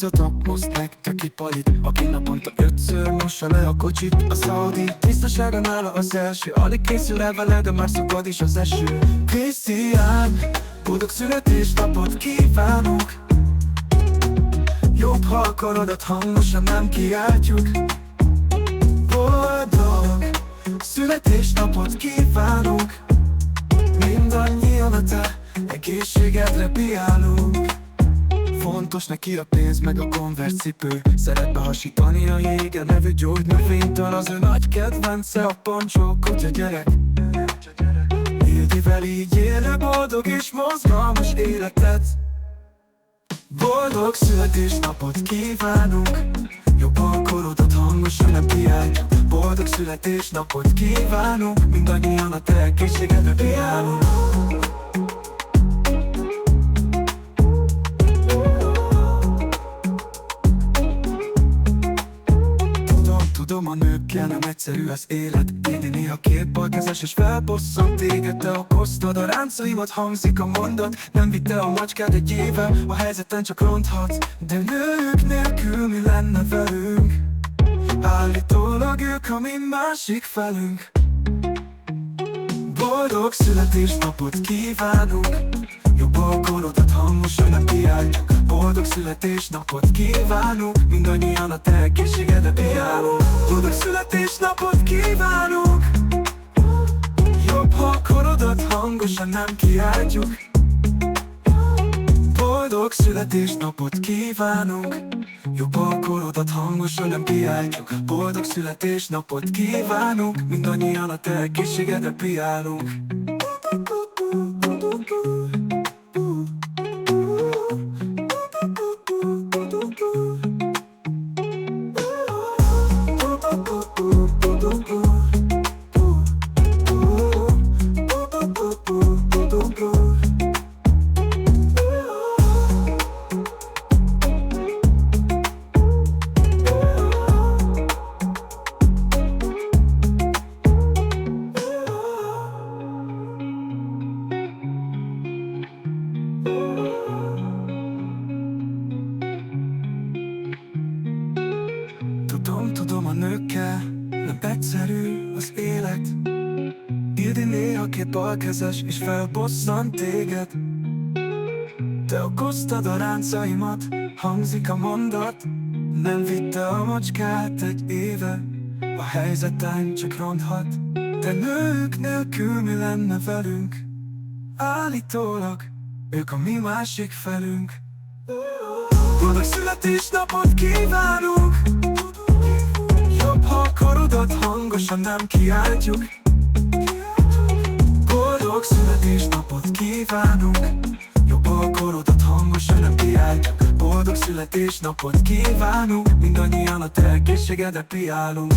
látszatok, hozd meg töki palit, aki naponta 5-ször mossa le a kocsit. A Audi tisztasága nála az első, alig készül el vele, de már szakad is az eső. Krisztián, boldog születésnapot kívánunk. Jobb, ha a karodat hangosan nem kiáltjuk. Boldog születésnapot kívánunk. Mindannyian a te egészségedre piálunk. Fontos neki a pénz meg a Converse cipő. Szeret behasítani a Jéger nevű gyógynövénytől. Az ő nagy kedvence a Pancsó kutya gyerek. Ildivel így élve boldog és mozgalmas életet. Boldog születésnapot kívánunk. Jobb a korodat hangosan nem kiáltjuk. Boldog születésnapot kívánunk. Mindannyian a te egészségedre piálunk. Tudom, a nőkkel nem egyszerű az élet. Néni néha kétbalkezes és felbosszant téged. Te okoztad a ráncaimat, hangzik a mondat. Nem vitte a macskád egy éve, a helyzeten csak ronthatsz. De nők nélkül mi lenne velünk? Állítólag ők a mi másik felünk. Boldog születésnapot kívánunk. Jobb a korodat hangosan nem kiáltjuk. Boldog születésnapot kívánunk. Mindannyian a te egészségedre piálunk. Boldog születésnapot kívánunk. Jobb, ha a korodat hangosan nem kiáltjuk. Boldog születésnapot kívánunk. Jobb, ha a korodat hangosan nem kiáltjuk. Boldog születésnapot kívánunk. Mindannyian a te egészségedre piálunk. Tudom, a nőkkel nem egyszerű az élet. Ildi néha kétbalkezes és felbosszant téged. Te okoztad a ráncaimat, hangzik a mondat. Nem vitte a macskát egy éve, a helyzeten csak ronthat. De nők nélkül mi lenne velünk? Állítólag ők a mi másik felünk. Boldog születésnapot kívánunk. Jobb, ha a korodat hangosan nem kiáltjuk. Boldog születésnapot kívánunk. Jobb, ha a korodat hangosan nem kiáltjuk. Boldog születésnapot kívánunk. Mindannyian a te egészségedre piálunk.